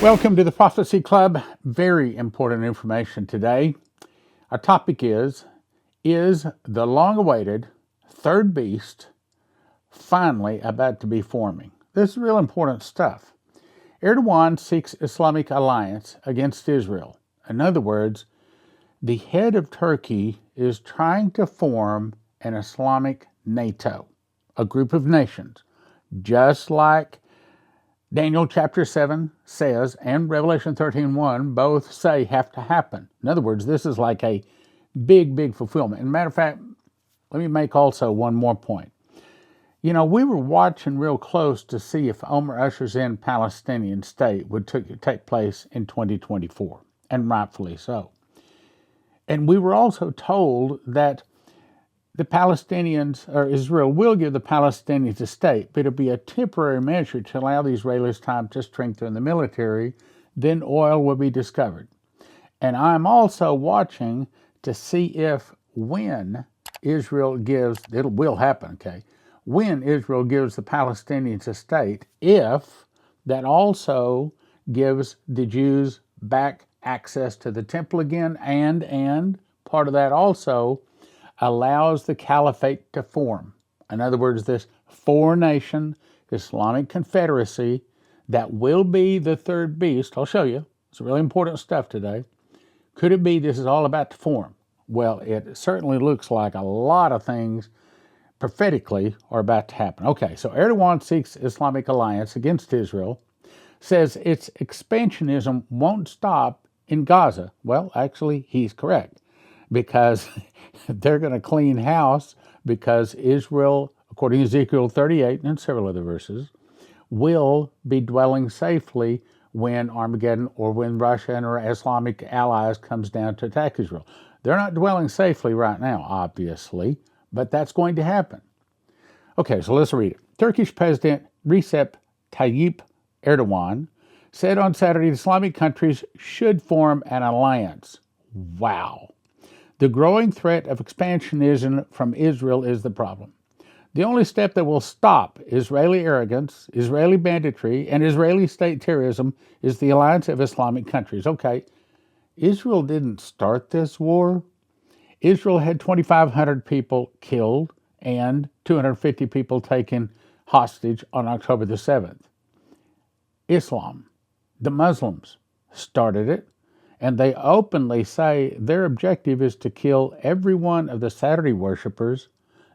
Welcome to the Prophecy Club. Very important information today. Our topic is the long-awaited third beast finally about to be forming? This is real important stuff. Erdogan seeks Islamic alliance against Israel. In other words, the head of Turkey is trying to form an Islamic NATO, a group of nations, just like Daniel chapter 7 says, and Revelation 13:1 both say have to happen. In other words, this is like a big fulfillment. And matter of fact, let me make also one more point. You know, we were watching real close to see if Omar Usher's in Palestinian state would take place in 2024, and rightfully so. And we were also told that the Palestinians, or Israel, will give the Palestinians a state, but it'll be a temporary measure to allow the Israelis time to strengthen the military. Then oil will be discovered. And I'm also watching to see if when Israel gives, it will happen, okay, when Israel gives the Palestinians a state, if that also gives the Jews back access to the temple again, and part of that also allows the caliphate to form. In other words, this four-nation Islamic confederacy that will be the third beast. I'll show you. It's really important stuff today. Could it be this is all about to form? Well, it certainly looks like a lot of things prophetically are about to happen. Okay, so Erdogan seeks Islamic alliance against Israel, says its expansionism won't stop in Gaza. Well, actually, he's correct, because they're going to clean house, because Israel, according to Ezekiel 38 and several other verses, will be dwelling safely when Armageddon or when Russia and her Islamic allies comes down to attack Israel. They're not dwelling safely right now, obviously, but that's going to happen. Okay, so let's read it. Turkish President Recep Tayyip Erdogan said on Saturday Islamic countries should form an alliance. Wow. The growing threat of expansionism from Israel is the problem. The only step that will stop Israeli arrogance, Israeli banditry, and Israeli state terrorism is the alliance of Islamic countries. Okay, Israel didn't start this war. Israel had 2,500 people killed and 250 people taken hostage on October the 7th. Islam, the Muslims, started it, and they openly say their objective is to kill every one of the Saturday worshipers,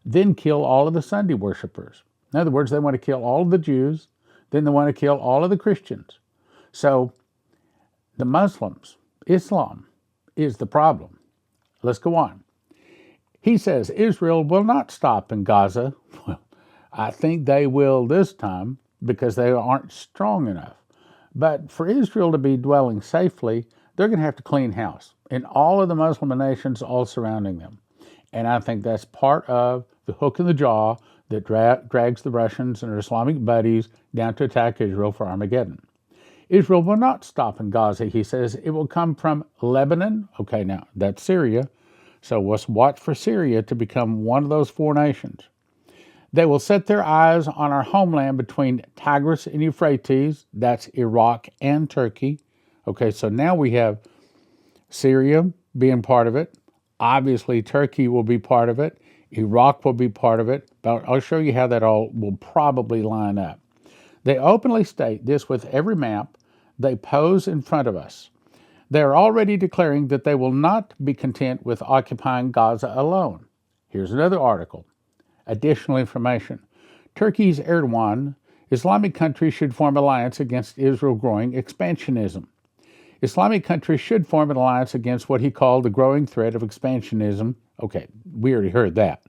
then kill all of the Sunday worshipers. In other words, they want to kill all of the Jews, then they want to kill all of the Christians. So the Muslims, Islam, is the problem. Let's go on. He says Israel will not stop in Gaza. Well, I think they will this time because they aren't strong enough. But for Israel to be dwelling safely, they're going to have to clean house in all of the Muslim nations all surrounding them. And I think that's part of the hook in the jaw that drags the Russians and their Islamic buddies down to attack Israel for Armageddon. Israel will not stop in Gaza, he says. It will come from Lebanon. Okay, now that's Syria. So let's watch for Syria to become one of those four nations. They will set their eyes on our homeland between Tigris and Euphrates. That's Iraq and Turkey. Okay, so now we have Syria being part of it. Obviously, Turkey will be part of it. Iraq will be part of it. But I'll show you how that all will probably line up. They openly state this with every map they pose in front of us. They are already declaring that they will not be content with occupying Gaza alone. Here's another article. Additional information. Turkey's Erdogan, Islamic countries should form alliance against Israel growing expansionism. Islamic countries should form an alliance against what he called the growing threat of expansionism. Okay, we already heard that.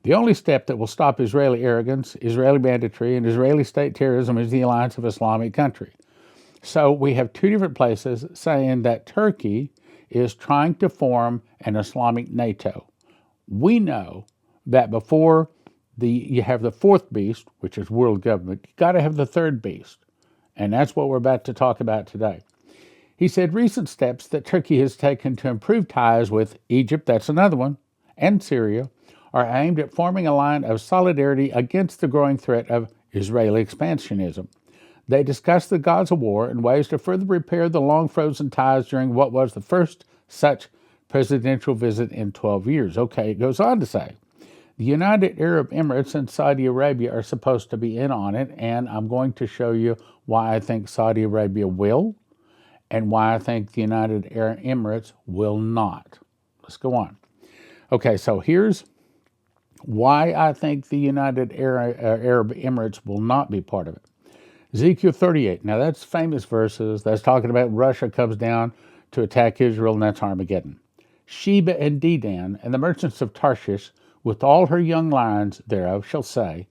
The only step that will stop Israeli arrogance, Israeli banditry, and Israeli state terrorism is the alliance of Islamic country. So we have two different places saying that Turkey is trying to form an Islamic NATO. We know that before you have the fourth beast, which is world government, you got to have the third beast. And that's what we're about to talk about today. He said recent steps that Turkey has taken to improve ties with Egypt, that's another one, and Syria, are aimed at forming a line of solidarity against the growing threat of Israeli expansionism. They discussed the gods of war and ways to further repair the long frozen ties during what was the first such presidential visit in 12 years. Okay, it goes on to say, the United Arab Emirates and Saudi Arabia are supposed to be in on it, and I'm going to show you why I think Saudi Arabia will and why I think the United Arab Emirates will not. Let's go on. Okay, so here's why I think the United Arab Emirates will not be part of it. Ezekiel 38. Now that's famous verses. That's talking about Russia comes down to attack Israel, and that's Armageddon. Sheba and Dedan and the merchants of Tarshish with all her young lions thereof shall say,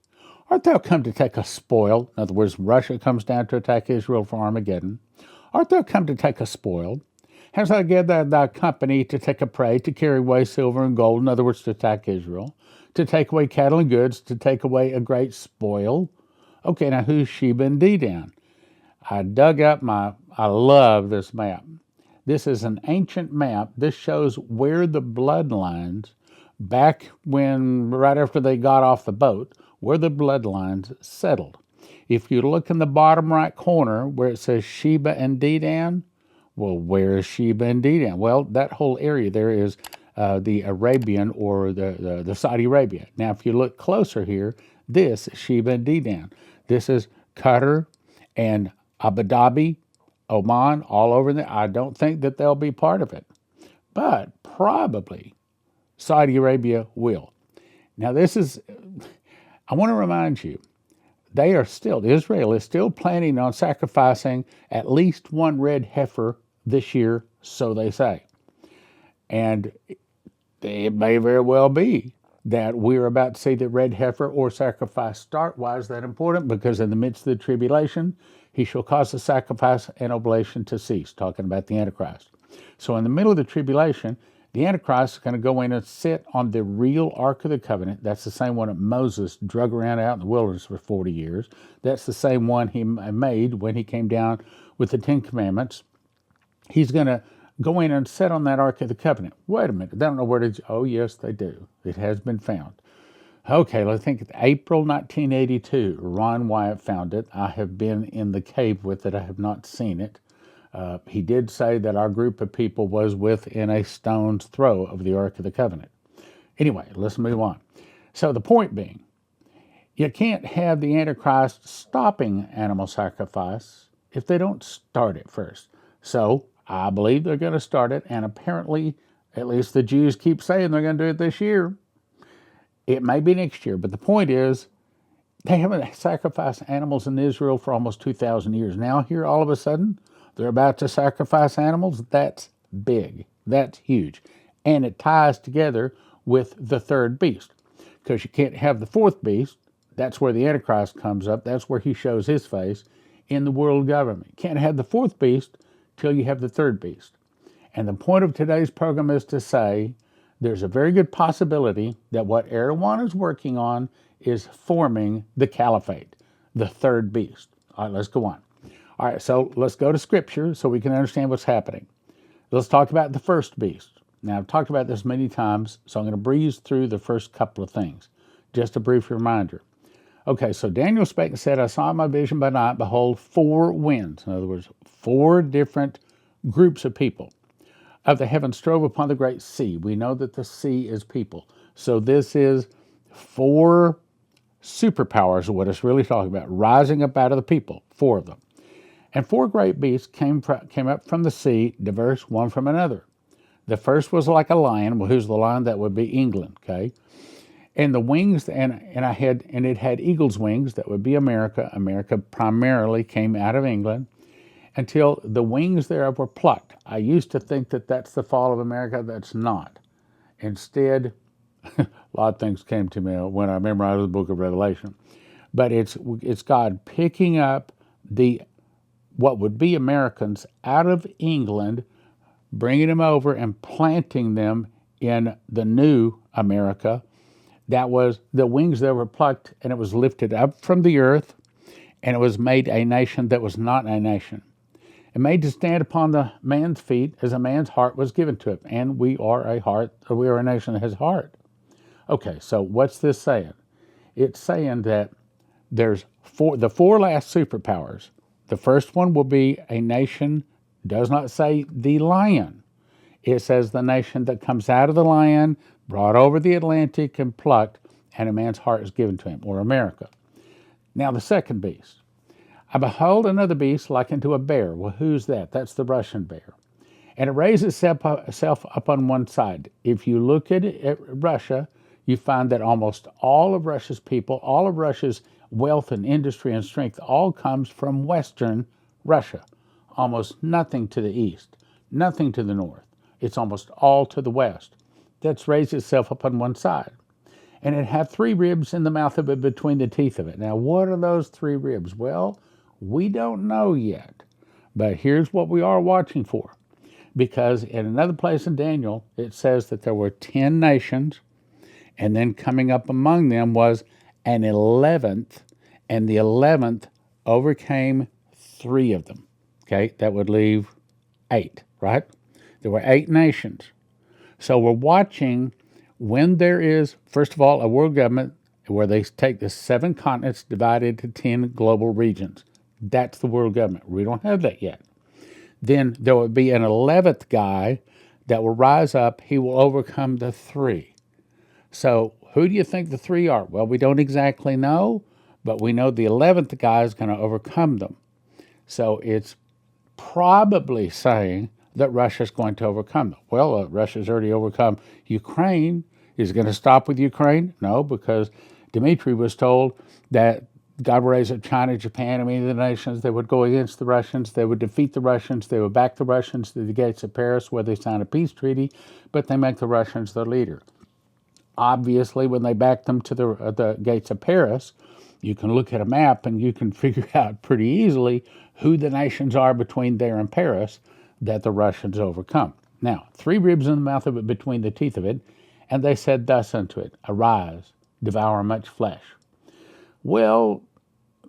art thou come to take a spoil? In other words, Russia comes down to attack Israel for Armageddon. Art thou come to take a spoil? Hast thou gathered thy company to take a prey, to carry away silver and gold, in other words, to attack Israel, to take away cattle and goods, to take away a great spoil? Okay, now who's Sheba and Dedan? I love this map. This is an ancient map. This shows where the bloodlines, back when, right after they got off the boat, where the bloodlines settled. If you look in the bottom right corner where it says Sheba and Dedan, well, where is Sheba and Dedan? Well, that whole area there is the Arabian or the Saudi Arabia. Now, if you look closer here, this is Sheba and Dedan. This is Qatar and Abu Dhabi, Oman, all over there. I don't think that they'll be part of it, but probably Saudi Arabia will. Now, I want to remind you, Israel is still planning on sacrificing at least one red heifer this year, so they say. And it may very well be that we're about to see the red heifer or sacrifice start. Why is that important? Because in the midst of the tribulation, he shall cause the sacrifice and oblation to cease, talking about the Antichrist. So in the middle of the tribulation, the Antichrist is going to go in and sit on the real Ark of the Covenant. That's the same one that Moses drug around out in the wilderness for 40 years. That's the same one he made when he came down with the Ten Commandments. He's going to go in and sit on that Ark of the Covenant. Wait a minute. They don't know where to... Oh, yes, they do. It has been found. Okay, let's think. April 1982, Ron Wyatt found it. I have been in the cave with it. I have not seen it. He did say that our group of people was within a stone's throw of the Ark of the Covenant. Anyway, let's move on. So the point being, you can't have the Antichrist stopping animal sacrifice if they don't start it first. So I believe they're going to start it, and apparently, at least the Jews keep saying they're going to do it this year. It may be next year, but the point is, they haven't sacrificed animals in Israel for almost 2,000 years. Now here, all of a sudden, they're about to sacrifice animals. That's big. That's huge. And it ties together with the third beast, because you can't have the fourth beast. That's where the Antichrist comes up. That's where he shows his face in the world government. You can't have the fourth beast till you have the third beast. And the point of today's program is to say there's a very good possibility that what Erdogan is working on is forming the caliphate, the third beast. All right, let's go on. All right, so let's go to Scripture so we can understand what's happening. Let's talk about the first beast. Now, I've talked about this many times, so I'm going to breeze through the first couple of things. Just a brief reminder. Okay, so Daniel spake and said, I saw in my vision by night, behold, 4 winds. In other words, 4 different groups of people of the heavens strove upon the great sea. We know that the sea is people. So this is 4 superpowers, what it's really talking about, rising up out of the people, 4 of them. And 4 great beasts came up from the sea, diverse one from another. The first was like a lion. Well, who's the lion? That would be England, okay? And the wings, and it had eagle's wings. That would be America. America primarily came out of England until the wings thereof were plucked. I used to think that that's the fall of America. That's not. Instead, a lot of things came to me when I memorized the book of Revelation. But it's God picking up what would be Americans out of England, bringing them over and planting them in the new America. That was the wings that were plucked, and it was lifted up from the earth, and it was made a nation that was not a nation. And made to stand upon the man's feet as a man's heart was given to it. And we are a nation that has a heart. Okay, so what's this saying? It's saying that there's the 4 last superpowers The first one will be a nation, does not say the lion. It says the nation that comes out of the lion, brought over the Atlantic and plucked, and a man's heart is given to him, or America. Now the second beast. I behold another beast like unto a bear. Well, who's that? That's the Russian bear. And it raises itself up on one side. If you look at Russia, you find that almost all of Russia's people, all of Russia's wealth and industry and strength all comes from Western Russia. Almost nothing to the east, nothing to the north. It's almost all to the west. That's raised itself up on one side. And it had 3 ribs in the mouth of it between the teeth of it. Now, what are those 3 ribs? Well, we don't know yet. But here's what we are watching for. Because in another place in Daniel, it says that there were 10 nations, and then coming up among them was an 11th, and the 11th overcame 3 of them. Okay, that would leave 8, right? There were 8 nations. So we're watching when there is, first of all, a world government where they take the 7 continents divided to 10 global regions. That's the world government. We don't have that yet. Then there will be an 11th guy that will rise up. He will overcome the 3. So who do you think the 3 are? Well, we don't exactly know, but we know the 11th guy is going to overcome them. So it's probably saying that Russia's going to overcome them. Well, Russia's already overcome Ukraine. Is it going to stop with Ukraine? No, because Dmitry was told that God would raise up China, Japan, and many of the nations. They would go against the Russians. They would defeat the Russians. They would back the Russians to the gates of Paris where they sign a peace treaty, but they make the Russians their leader. Obviously, when they back them to the gates of Paris, you can look at a map and you can figure out pretty easily who the nations are between there and Paris that the Russians overcome. Now, 3 ribs in the mouth of it between the teeth of it, and they said thus unto it, Arise, devour much flesh. Well,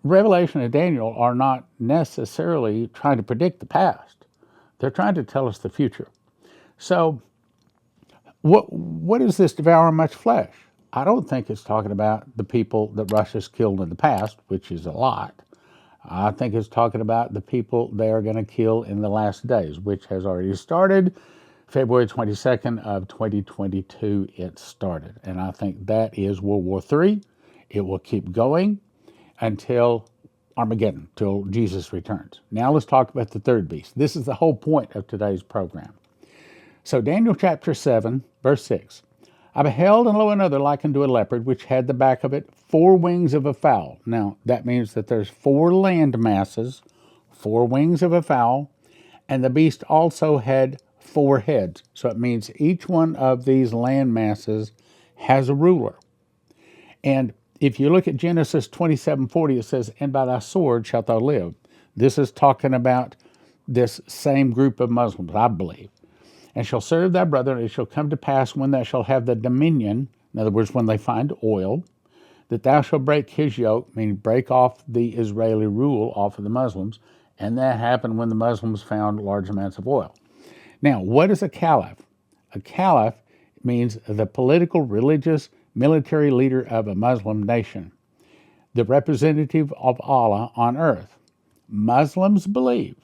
Revelation and Daniel are not necessarily trying to predict the past. They're trying to tell us the future. So, what is this devour much flesh? I don't think it's talking about the people that Russia's killed in the past, which is a lot. I think it's talking about the people they are going to kill in the last days, which has already started. February 22nd of 2022, it started. And I think that is World War III. It will keep going until Armageddon, till Jesus returns. Now let's talk about the third beast. This is the whole point of today's program. So Daniel chapter 7, verse 6. I beheld, and lo, another like unto a leopard, which had the back of it 4 wings of a fowl. Now, that means that there's 4 land masses, 4 wings of a fowl, and the beast also had 4 heads. So it means each one of these land masses has a ruler. And if you look at Genesis 27:40, it says, And by thy sword shalt thou live. This is talking about this same group of Muslims, I believe. And shall serve thy brother, and it shall come to pass when thou shalt have the dominion, in other words, when they find oil, that thou shalt break his yoke, meaning break off the Israeli rule off of the Muslims, and that happened when the Muslims found large amounts of oil. Now, what is a caliph? A caliph means the political, religious, military leader of a Muslim nation, the representative of Allah on earth. Muslims believe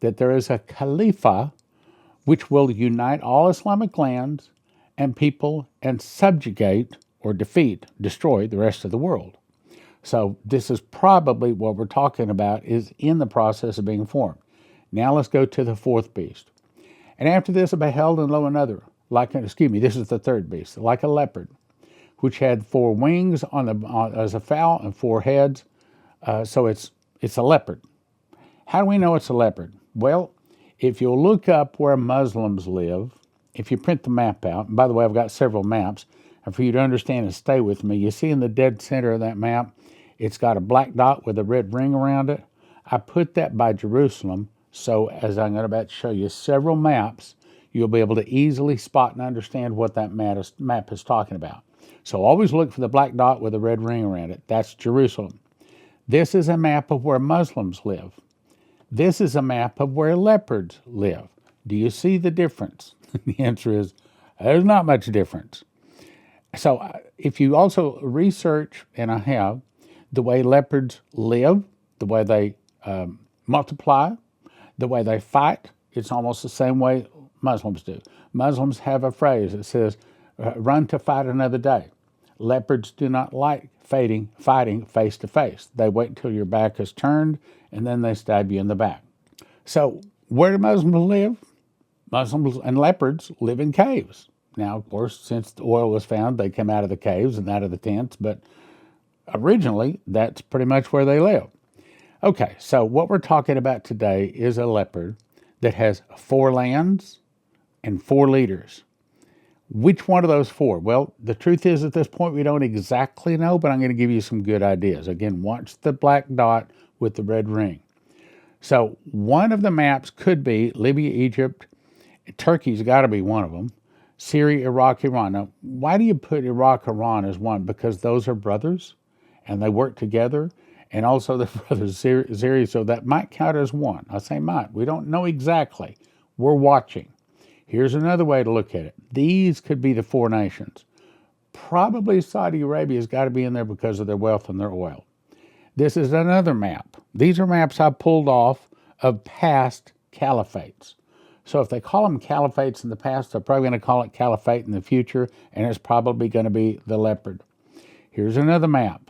that there is a Khalifa which will unite all Islamic lands and people and subjugate or defeat, destroy the rest of the world. So this is probably what we're talking about is in the process of being formed. Now let's go to the 4th beast. And after this I beheld, and lo, another, this is the 3rd beast, like a leopard, which had 4 wings as a fowl and 4 heads. So it's a leopard. How do we know it's a leopard? Well, if you'll look up where Muslims live, if you print the map out, and by the way, I've got several maps, and for you to understand and stay with me, you see in the dead center of that map, it's got a black dot with a red ring around it. I put that by Jerusalem, so as I'm about to show you several maps, you'll be able to easily spot and understand what that map is talking about. So always look for the black dot with a red ring around it. That's Jerusalem. This is a map of where Muslims live. This is a map of where leopards live. Do you see the difference? The answer is, there's not much difference. So if you also research, and I have, the way leopards live, the way they multiply, the way they fight, it's almost the same way Muslims do. Muslims have a phrase that says, run to fight another day. Leopards do not like fighting face to face. They wait until your back is turned and then they stab you in the back. So where do Muslims live? Muslims and leopards live in caves. Now, of course, since the oil was found, they come out of the caves and out of the tents, but originally that's pretty much where they live. Okay, so what we're talking about today is a leopard that has 4 lands and 4 leaders. Which one of those 4? Well, the truth is at this point we don't exactly know, but I'm going to give you some good ideas. Again, watch the black dot with the red ring. So one of the maps could be Libya, Egypt. Turkey's got to be one of them. Syria, Iraq, Iran. Now, why do you put Iraq, Iran as one? Because those are brothers and they work together. And also the brothers Syria, so that might count as one. I say might. We don't know exactly. We're watching. Here's another way to look at it. These could be the 4 nations. Probably Saudi Arabia's got to be in there because of their wealth and their oil. This is another map. These are maps I pulled off of past caliphates. So if they call them caliphates in the past, they're probably going to call it caliphate in the future, and it's probably going to be the leopard. Here's another map.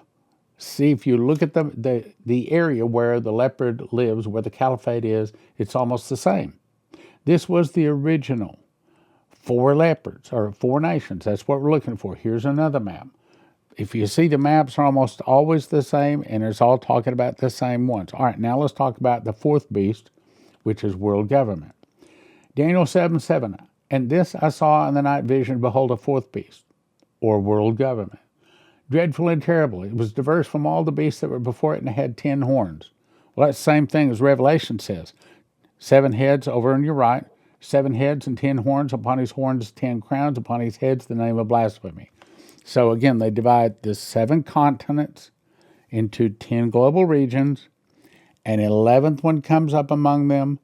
See, if you look at the area where the leopard lives, where the caliphate is, it's almost the same. This was the original 4 leopards, or 4 nations. That's what we're looking for. Here's another map. If you see, the maps are almost always the same, and it's all talking about the same ones. All right, now let's talk about the 4th beast, which is world government. Daniel 7:7, and this I saw in the night vision, behold, a 4th beast, or world government. Dreadful and terrible. It was diverse from all the beasts that were before it, and it had 10 horns. Well, that's the same thing as Revelation says. 7 heads over on your right, 7 heads and 10 horns. Upon his horns 10 crowns, upon his heads the name of blasphemy. So again, they divide the 7 continents into 10 global regions. An 11th one comes up among them,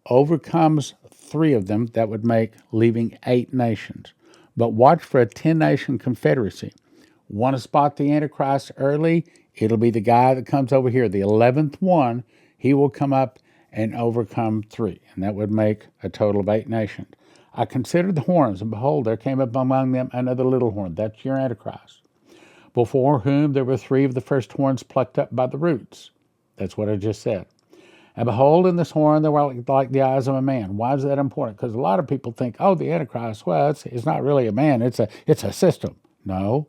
overcomes 3 of them. That would make leaving 8 nations. But watch for a 10-nation confederacy. Want to spot the Antichrist early? It'll be the guy that comes over here. The 11th one, he will come up and overcome 3. And that would make a total of 8 nations. I considered the horns, and behold, there came up among them another little horn. That's your Antichrist. Before whom there were 3 of the first horns plucked up by the roots. That's what I just said. And behold, in this horn there were like the eyes of a man. Why is that important? Because a lot of people think, oh, the Antichrist, well, it's not really a man. It's a system. No,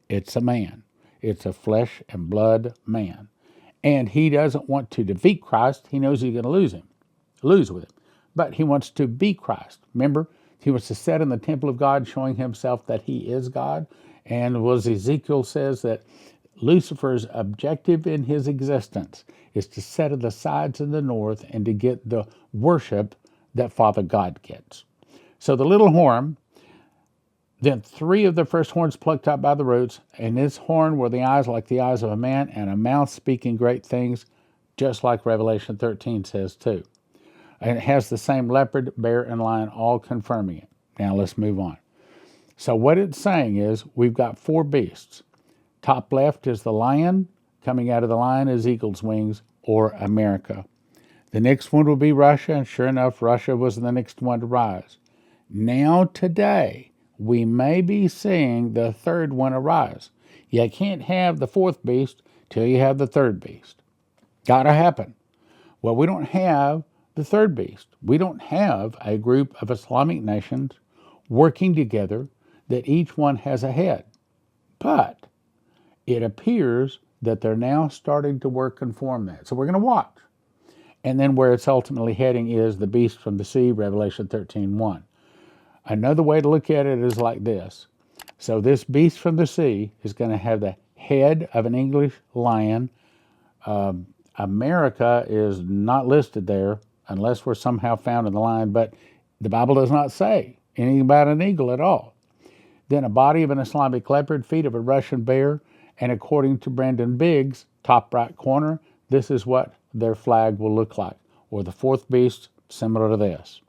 it's a man. It's a flesh and blood man. And he doesn't want to defeat Christ. He knows he's going to lose with him. But he wants to be Christ. Remember, he wants to sit in the temple of God, showing himself that he is God. And as Ezekiel says, that Lucifer's objective in his existence is to set at the sides of the north and to get the worship that Father God gets. So the little horn, then 3 of the first horns plucked up by the roots, and his horn were the eyes like the eyes of a man, and a mouth speaking great things, just like Revelation 13 says too. And it has the same leopard, bear, and lion, all confirming it. Now let's move on. So what it's saying is we've got 4 beasts. Top left is the lion. Coming out of the lion is eagle's wings, or America. The next one will be Russia, and sure enough, Russia was the next one to rise. Now today, we may be seeing the 3rd one arise. You can't have the 4th beast till you have the 3rd beast. Gotta happen. Well, we don't have the 3rd beast. We don't have a group of Islamic nations working together that each one has a head. But it appears that they're now starting to work and form that. So we're going to watch. And then where it's ultimately heading is the beast from the sea, Revelation 13:1. Another way to look at it is like this. So this beast from the sea is going to have the head of an English lion. America is not listed there unless we're somehow found in the lion, but the Bible does not say anything about an eagle at all. Then a body of an Islamic leopard, feet of a Russian bear, and according to Brandon Biggs, top right corner, this is what their flag will look like, or the 4th beast, similar to this.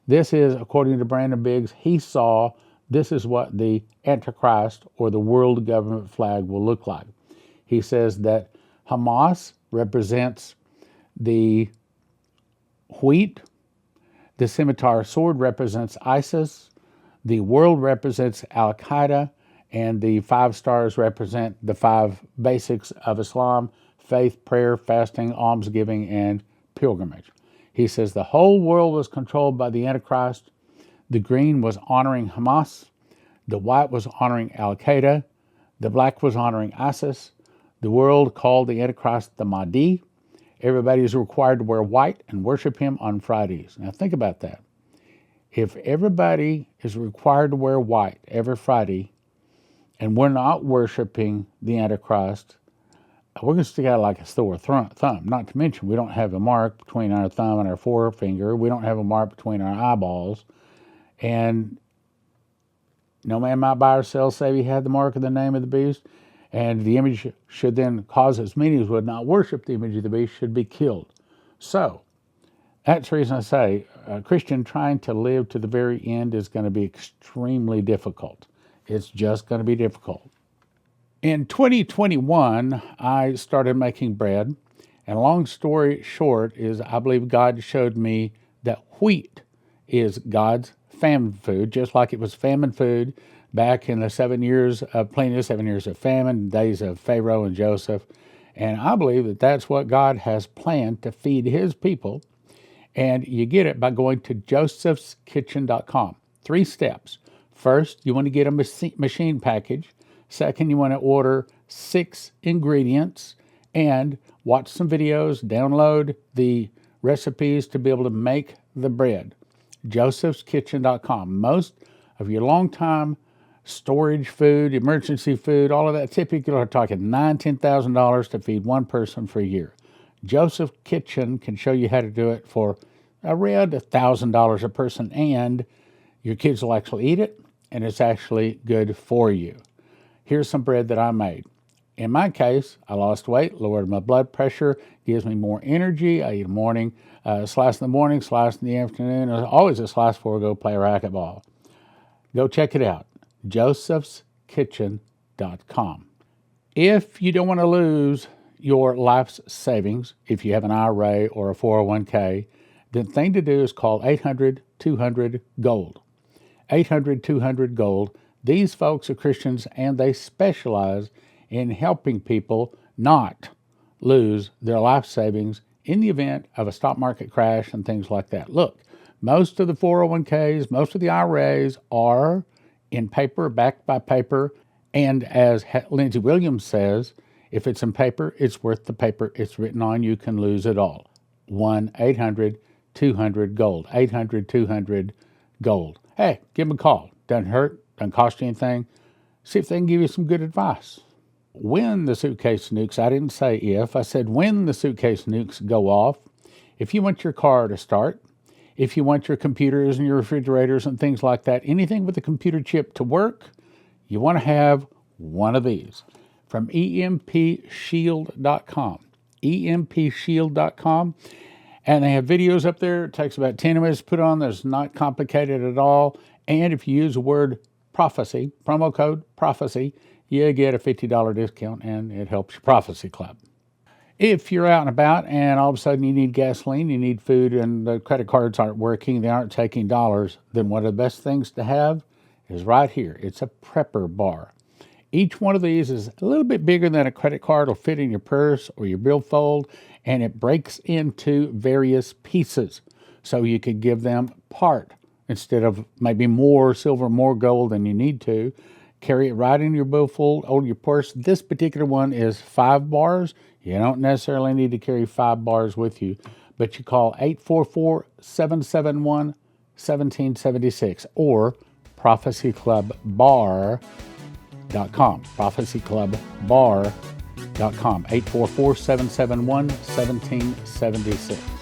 This is, according to Brandon Biggs, he saw this is what the Antichrist or the world government flag will look like. He says that Hamas represents the wheat, the scimitar sword represents ISIS, the world represents Al-Qaeda, and the 5 stars represent the 5 basics of Islam: faith, prayer, fasting, almsgiving, and pilgrimage. He says the whole world was controlled by the Antichrist. The green was honoring Hamas. The white was honoring Al-Qaeda. The black was honoring ISIS. The world called the Antichrist the Mahdi. Everybody is required to wear white and worship him on Fridays. Now think about that. If everybody is required to wear white every Friday and we're not worshiping the Antichrist, we're going to stick out like a sore thumb. Not to mention, we don't have a mark between our thumb and our forefinger. We don't have a mark between our eyeballs. And no man might buy or sell save he had the mark of the name of the beast. And the image should then cause as many as would not worship the image of the beast should be killed. So that's the reason I say a Christian trying to live to the very end is going to be extremely difficult. It's just going to be difficult. In 2021, I started making bread. And long story short is I believe God showed me that wheat is God's famine food, just like it was famine food back in the 7 years of plenty, 7 years of famine, days of Pharaoh and Joseph. And I believe that that's what God has planned to feed his people. And you get it by going to josephskitchen.com. 3 steps. First, you want to get a machine package. Second, you want to order 6 ingredients and watch some videos, download the recipes to be able to make the bread. josephskitchen.com. Most of your long-time storage food, emergency food, all of that, typically are talking $9,000, $10,000 to feed one person for a year. Joseph Kitchen can show you how to do it for around $1,000 a person, and your kids will actually eat it, and it's actually good for you. Here's some bread that I made. In my case, I lost weight, lowered my blood pressure, gives me more energy. I eat a morning, slice in the morning, slice in the afternoon. Always a slice before I go play racquetball. Go check it out, josephskitchen.com. If you don't want to lose your life's savings, if you have an IRA or a 401k, the thing to do is call 800-200-GOLD. 800-200-GOLD. These folks are Christians, and they specialize in helping people not lose their life savings in the event of a stock market crash and things like that. Look, most of the 401ks, most of the IRAs are in paper, backed by paper, and as Lindsey Williams says, if it's in paper, it's worth the paper it's written on. You can lose it all. 1-800-200-GOLD. 800-200-GOLD. Hey, give them a call. Doesn't hurt, doesn't cost you anything. See if they can give you some good advice. When the suitcase nukes, I didn't say if, I said when the suitcase nukes go off, if you want your car to start, if you want your computers and your refrigerators and things like that, anything with a computer chip to work, you want to have one of these from EMPShield.com. EMPShield.com. And they have videos up there. It takes about 10 minutes to put on. It's not complicated at all. And if you use the word prophecy, promo code prophecy, you get a $50 discount, and it helps your prophecy club. If you're out and about and all of a sudden you need gasoline, you need food, and the credit cards aren't working, they aren't taking dollars, then one of the best things to have is right here. It's a prepper bar. Each one of these is a little bit bigger than a credit card. It'll fit in your purse or your billfold, and it breaks into various pieces. So you could give them part instead of maybe more silver, more gold than you need to. Carry it right in your billfold or your purse. This particular one is 5 bars. You don't necessarily need to carry 5 bars with you, but you call 844-771-1776 or prophecyclubbar.com. prophecyclubbar.com. 844-771-1776.